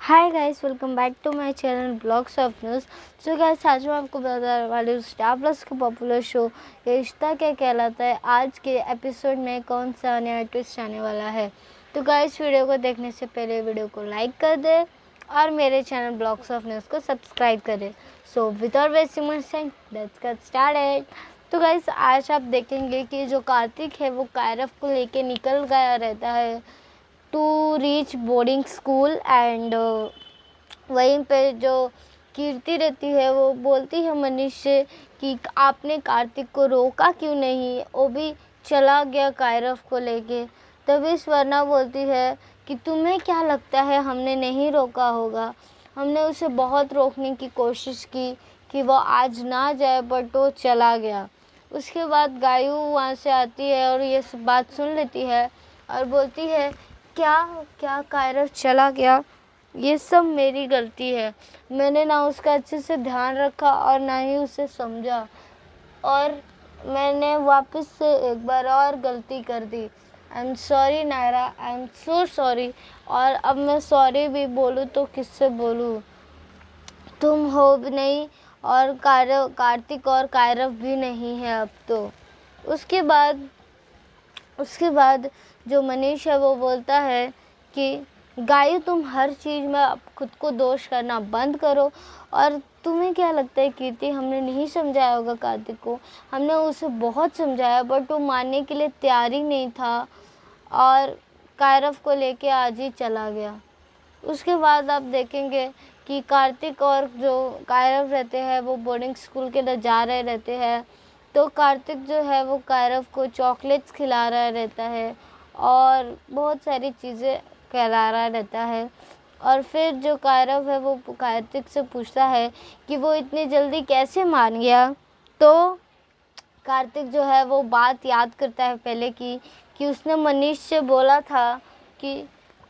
Hi guys, welcome back to my channel blogs of news. So guys, आज मैं आपको बताने वाली हूँ स्टार प्लस का पॉपुलर शो ये रिश्ता क्या कहलाता है। आज के एपिसोड में कौन सा नया ट्विस्ट आने वाला है। तो गाइस, वीडियो को देखने से पहले वीडियो को लाइक कर दें और मेरे चैनल ब्लॉग्स ऑफ न्यूज़ को सब्सक्राइब करें। So without wasting much time, let's get started. तो गाइस, आज आप देखेंगे कि जो कार्तिक है वो कायरव को लेके निकल गया रहता है to reach boarding school and वहीं पे जो कीर्ति रहती है वो बोलती है मनीष से कि आपने कार्तिक को रोका क्यों नहीं, वो भी चला गया कायरव को लेके। तभी स्वर्णा बोलती है कि तुम्हें क्या लगता है हमने नहीं रोका होगा, हमने उसे बहुत रोकने की कोशिश की कि वो आज ना जाए, बट वो चला गया। उसके बाद गायू वहाँ से आती है और ये बात सुन लेती है और बोलती है क्या क्या कायरव चला गया, ये सब मेरी गलती है। मैंने ना उसका अच्छे से ध्यान रखा और ना ही उसे समझा, और मैंने वापस से एक बार और गलती कर दी। I am sorry Naira, I am so sorry. और अब मैं सॉरी भी बोलूँ तो किससे बोलूँ, तुम हो भी नहीं और कार्तिक और कायरव भी नहीं है अब तो। उसके बाद जो मनीष है वो बोलता है कि गायू, तुम हर चीज़ में अब खुद को दोष करना बंद करो। और तुम्हें क्या लगता है कीर्ति, हमने नहीं समझाया होगा कार्तिक को, हमने उसे बहुत समझाया बट वो मानने के लिए तैयार ही नहीं था और कायरव को लेके आज ही चला गया। उसके बाद आप देखेंगे कि कार्तिक और जो कायरव रहते हैं वो बोर्डिंग स्कूल के लिए जा रहे रहते हैं। तो कार्तिक जो है वो कायरव को चॉकलेट्स खिला रहा रहता है और बहुत सारी चीज़ें खिला रहा रहता है। और फिर जो कायरव है वो कार्तिक से पूछता है कि वो इतनी जल्दी कैसे मान गया। तो कार्तिक जो है वो बात याद करता है पहले की कि उसने मनीष से बोला था कि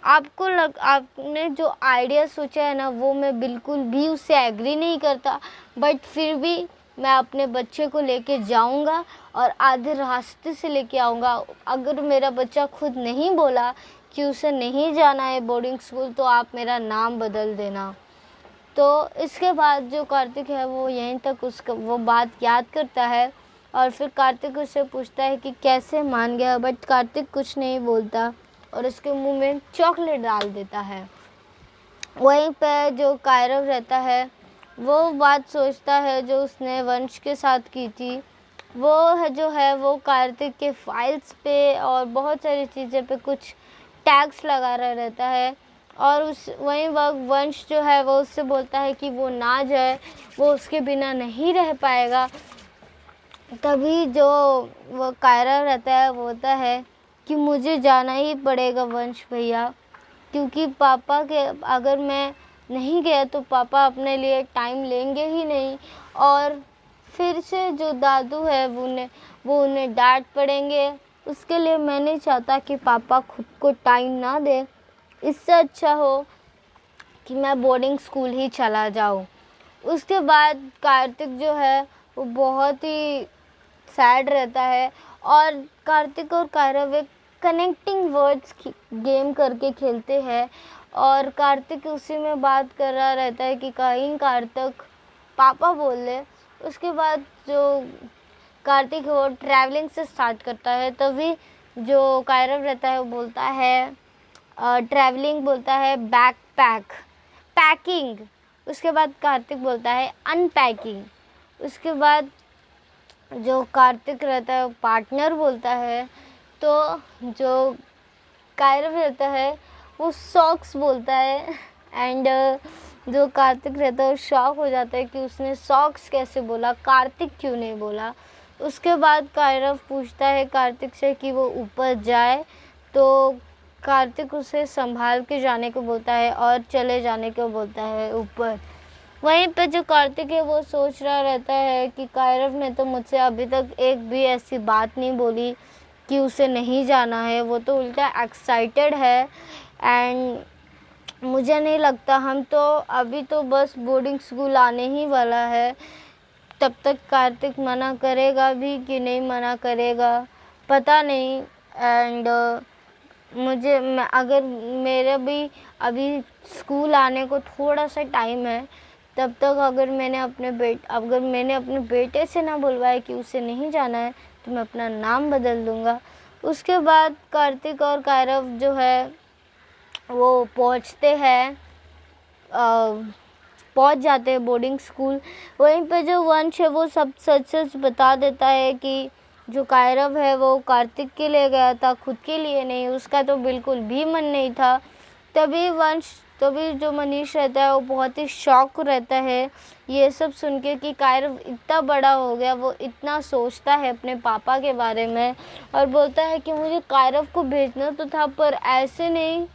आपने जो आइडिया सोचा है ना, वो मैं बिल्कुल भी उससे एग्री नहीं करता, बट फिर भी मैं अपने बच्चे को लेके जाऊंगा और आधे रास्ते से लेके आऊँगा। अगर मेरा बच्चा खुद नहीं बोला कि उसे नहीं जाना है बोर्डिंग स्कूल तो आप मेरा नाम बदल देना। तो इसके बाद जो कार्तिक है वो यहीं तक वो बात याद करता है और फिर कार्तिक उससे पूछता है कि कैसे मान गया, बट कार्तिक कुछ नहीं बोलता और उसके मुंह में चॉकलेट डाल देता है। वहीं पे जो कायरव रहता है वो बात सोचता है जो उसने वंश के साथ की थी, जो है वो कार्तिक के फाइल्स पे और बहुत सारी चीज़ें पे कुछ टैग्स लगा रहा रहता है। और वहीं वंश जो है वो उससे बोलता है कि वो ना जाए, वो उसके बिना नहीं रह पाएगा। तभी जो वो कायरव रहता है वो बोलता है कि मुझे जाना ही पड़ेगा वंश भैया, क्योंकि पापा के अगर मैं नहीं गया तो पापा अपने लिए टाइम लेंगे ही नहीं और फिर से जो दादू है वो उन्हें डांट पड़ेंगे। उसके लिए मैं नहीं चाहता कि पापा खुद को टाइम ना दे। इससे अच्छा हो कि मैं बोर्डिंग स्कूल ही चला जाऊँ। उसके बाद कार्तिक जो है वो बहुत ही सैड रहता है और कार्तिक और कायरव एक कनेक्टिंग वर्ड्स गेम करके खेलते हैं और कार्तिक उसी में बात कर रहा रहता है कि कहीं कार्तिक पापा बोल ले। उसके बाद जो कार्तिक है वो ट्रैवलिंग से स्टार्ट करता है। तभी जो कायरव रहता है वो बोलता है ट्रैवलिंग बोलता है बैकपैक पैकिंग। उसके बाद कार्तिक बोलता है अनपैकिंग। उसके बाद जो कार्तिक रहता है पार्टनर बोलता है, तो जो कायरव रहता है वो सॉक्स बोलता है एंड जो कार्तिक रहता है वो शॉक हो जाता है कि उसने सॉक्स कैसे बोला, कार्तिक क्यों नहीं बोला। उसके बाद कायरव पूछता है कार्तिक से कि वो ऊपर जाए, तो कार्तिक उसे संभाल के जाने को बोलता है और चले जाने को बोलता है ऊपर। वहीं पे जो कार्तिक है वो सोच रहा रहता है कि कायरव ने तो मुझसे अभी तक एक भी ऐसी बात नहीं बोली कि उसे नहीं जाना है, वो तो उल्टा एक्साइटेड है एंड मुझे नहीं लगता, हम तो अभी तो बस बोर्डिंग स्कूल आने ही वाला है, तब तक कार्तिक मना करेगा भी कि नहीं मना करेगा पता नहीं। एंड अगर मेरा भी अभी स्कूल आने को थोड़ा सा टाइम है, तब तक अगर मैंने अपने बेटे से ना बुलवाया कि उसे नहीं जाना है, तो मैं अपना नाम बदल दूँगा। उसके बाद कार्तिक और कायरव जो है वो पहुँच जाते हैं बोर्डिंग स्कूल। वहीं पे जो वंश है वो सब सच-सच बता देता है कि जो कायरव है वो कार्तिक के लिए गया था, खुद के लिए नहीं, उसका तो बिल्कुल भी मन नहीं था। तभी जो मनीष रहता है वो बहुत ही शॉक रहता है ये सब सुन के कि कायरव इतना बड़ा हो गया, वो इतना सोचता है अपने पापा के बारे में और बोलता है कि मुझे कायरव को भेजना तो था, पर ऐसे नहीं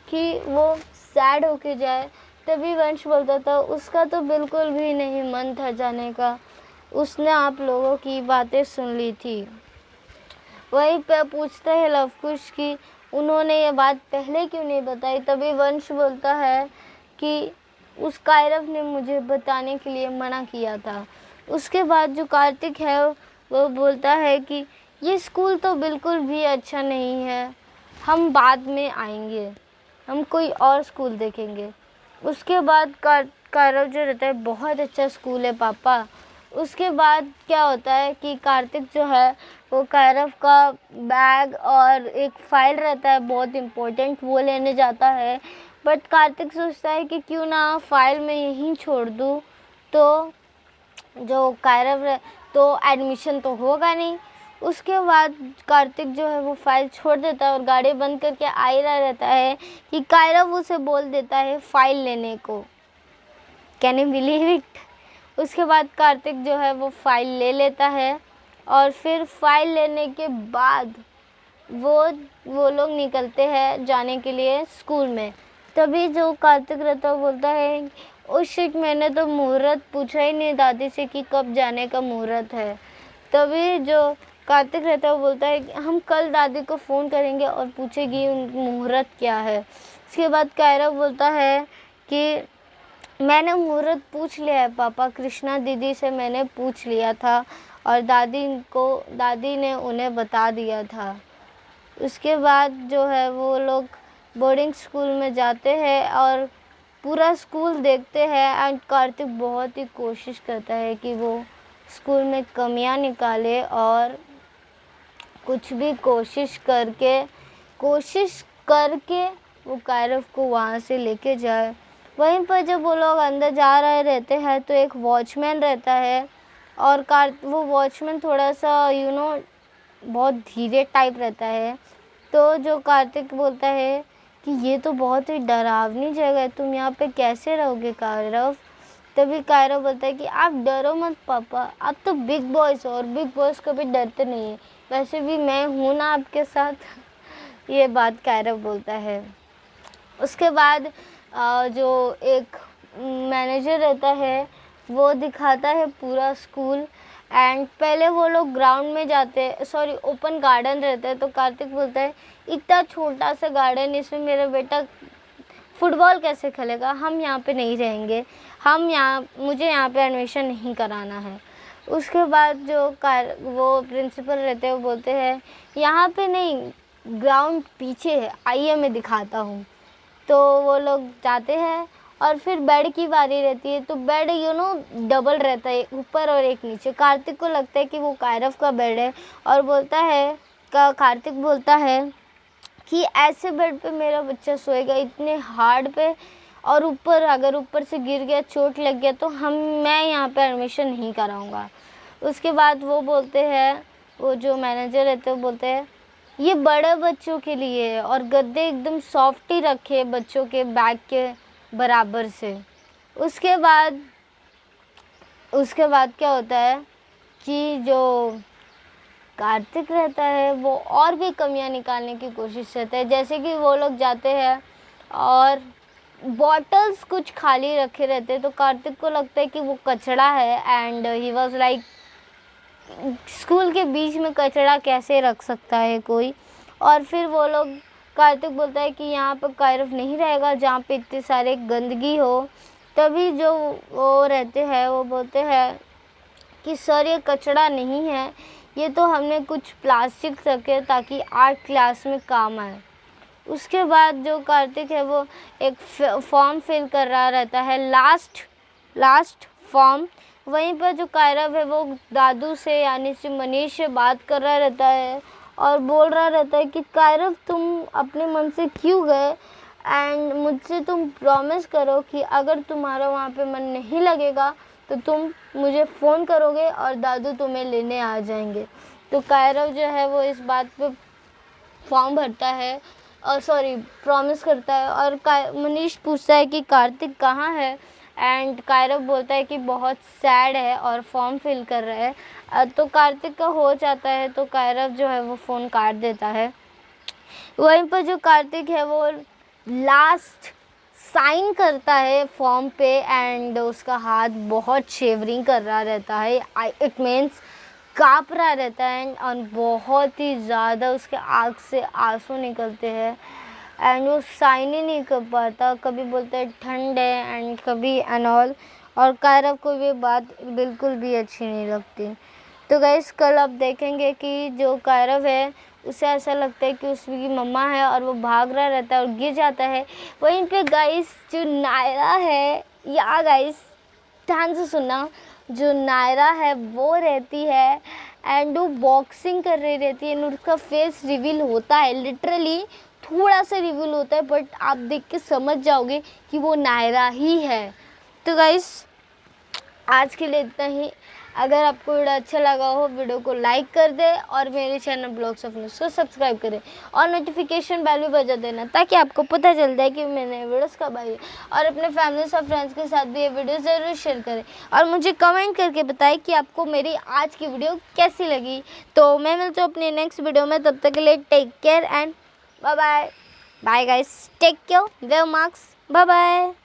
कि वो सैड होके जाए। तभी वंश बोलता था उसका तो बिल्कुल भी नहीं मन था जाने का, उसने आप लोगों की बातें सुन ली थी। वहीं पे पूछता है लवकुश कि उन्होंने ये बात पहले क्यों नहीं बताई। तभी वंश बोलता है कि उस कायरव ने मुझे बताने के लिए मना किया था। उसके बाद जो कार्तिक है वो बोलता है कि ये स्कूल तो बिल्कुल भी अच्छा नहीं है, हम बाद में आएंगे, हम कोई और स्कूल देखेंगे। उसके बाद कायरव जो रहता है बहुत अच्छा स्कूल है पापा। उसके बाद क्या होता है कि कार्तिक जो है वो कायरव का बैग और एक फ़ाइल रहता है बहुत इम्पोर्टेंट, वो लेने जाता है। बट कार्तिक सोचता है कि क्यों ना फ़ाइल मैं यहीं छोड़ दूँ, तो जो तो एडमिशन तो होगा नहीं। उसके बाद कार्तिक जो है वो फ़ाइल छोड़ देता है और गाड़ी बंद करके आ ही रहा रहता है कि कायरव उसे बोल देता है फ़ाइल लेने को। Can you believe it? उसके बाद कार्तिक जो है वो फ़ाइल ले लेता है और फिर फ़ाइल लेने के बाद वो लोग निकलते हैं जाने के लिए स्कूल में। तभी जो कार्तिक रहता है बोलता है ओ शिट, मैंने तो मुहूर्त पूछा ही नहीं दादी से कि कब जाने का मुहूर्त है। तभी जो कार्तिक रहता है वो बोलता है कि हम कल दादी को फ़ोन करेंगे और पूछेगी मुहूर्त क्या है। उसके बाद कायरव बोलता है कि मैंने मुहूर्त पूछ लिया है पापा, कृष्णा दीदी से मैंने पूछ लिया था और दादी ने उन्हें बता दिया था। उसके बाद जो है वो लोग बोर्डिंग स्कूल में जाते हैं और पूरा स्कूल देखते हैं एंड कार्तिक बहुत ही कोशिश करता है कि वो स्कूल में कमियां निकाले और कुछ भी कोशिश करके वो कायरव को वहाँ से लेके जाए। वहीं पर जब वो लोग अंदर जा रहे रहते हैं तो एक वॉचमैन रहता है और वो वॉचमैन थोड़ा सा बहुत धीरे टाइप रहता है। तो जो कार्तिक बोलता है कि ये तो बहुत ही डरावनी जगह है, तुम यहाँ पे कैसे रहोगे कायरव। तभी कायरव बोलता है कि आप डरो मत पापा, आप तो बिग बॉयज हो और बिग बॉयज कभी डरते नहीं है, वैसे भी मैं हूँ ना आपके साथ। ये बात कायरव बोलता है। उसके बाद जो एक मैनेजर रहता है वो दिखाता है पूरा स्कूल एंड पहले वो लोग ग्राउंड में जाते हैं, सॉरी ओपन गार्डन रहता है। तो कार्तिक बोलता है इतना छोटा सा गार्डन, इसमें मेरा बेटा फुटबॉल कैसे खेलेगा, हम यहाँ पे नहीं रहेंगे, मुझे यहाँ पे एडमिशन नहीं कराना है। उसके बाद वो प्रिंसिपल रहते हैं वो बोलते हैं यहाँ पे नहीं, ग्राउंड पीछे है, आइए मैं दिखाता हूँ। तो वो लोग जाते हैं और फिर बेड की बारी रहती है। तो बेड डबल रहता है, ऊपर और एक नीचे। कार्तिक को लगता है कि वो कायरव का बेड है और कार्तिक बोलता है कि ऐसे बेड पे मेरा बच्चा सोएगा इतने हार्ड पे, और अगर ऊपर से गिर गया, चोट लग गया तो मैं यहाँ पे एडमिशन नहीं कराऊँगा। उसके बाद वो जो मैनेजर रहते हैं वो बोलते हैं ये बड़े बच्चों के लिए है और गद्दे एकदम सॉफ्ट ही रखे बच्चों के बैग के बराबर से। उसके बाद क्या होता है कि जो कार्तिक रहता है वो और भी कमियां निकालने की कोशिश करता है। जैसे कि वो लोग जाते हैं और बॉटल्स कुछ खाली रखे रहते हैं, तो कार्तिक को लगता है कि वो कचरा है and he was like school के बीच में कचरा कैसे रख सकता है कोई। और फिर कार्तिक बोलता है कि यहाँ पर कायरव नहीं रहेगा जहाँ पे इतने सारे गंदगी हो। तभी जो वो रहते हैं वो बोलते हैं कि सर ये कचरा नहीं है, ये तो हमने कुछ प्लास्टिक रखे ताकि आर्ट क्लास में काम आए। उसके बाद जो कार्तिक है वो एक फॉर्म फिल कर रहा रहता है, लास्ट फॉर्म। वहीं पर जो कायरव है वो दादू से यानी कि मनीष से बात कर रहा रहता है और बोल रहा रहता है कि कायरव तुम अपने मन से क्यों गए, एंड मुझसे तुम प्रॉमिस करो कि अगर तुम्हारा वहाँ पे मन नहीं लगेगा तो तुम मुझे फ़ोन करोगे और दादू तुम्हें लेने आ जाएंगे। तो कायरव जो है वो इस बात पे फॉर्म भरता है और प्रॉमिस करता है। और मनीष पूछता है कि कार्तिक कहाँ है, एंड कायरव बोलता है कि बहुत सैड है और फॉर्म फिल कर रहा है। तो कार्तिक का हो जाता है तो कायरव जो है वो फ़ोन काट देता है। वहीं पर जो कार्तिक है वो लास्ट साइन करता है फॉर्म पे, एंड उसका हाथ बहुत शेवरिंग कर रहा रहता है, इट मीन्स काँप रहा रहता है, और बहुत ही ज़्यादा उसके आँख से आंसू निकलते हैं, एंड वो साइन ही नहीं कर पाता। कभी बोलता है ठंड है एंड कभी एंड ऑल, और कायरव को ये बात बिल्कुल भी अच्छी नहीं लगती। तो गाइस कल आप देखेंगे कि जो कायरव है उसे ऐसा लगता है कि उसकी मम्मा है और वो भाग रहा रहता है और गिर जाता है। वहीं पे गाइस जो नायरा है, या गाइस ध्यान से सुनना, जो नायरा है वो रहती है एंड वो बॉक्सिंग कर रही रहती है, एंड उसका फेस रिवील होता है, लिटरली थोड़ा सा रिवील होता है, बट आप देख के समझ जाओगे कि वो नायरा ही है। तो गाइस आज के लिए इतना ही। अगर आपको वीडियो अच्छा लगा हो वीडियो को लाइक कर दे और मेरे चैनल ब्लॉग्स ऑफ न्यूज़ को सब्सक्राइब करें और नोटिफिकेशन बेल भी बजा देना ताकि आपको पता चल जाए कि मैंने वीडियोस कब आई है। और अपने फैमिली और फ्रेंड्स के साथ भी ये वीडियो ज़रूर शेयर करें और मुझे कमेंट करके बताएं कि आपको मेरी आज की वीडियो कैसी लगी। तो मैं मिलती हूँ अपनी नेक्स्ट वीडियो में, तब तक के लिए take care and bye bye. Bye guys, take care, where marks, bye bye.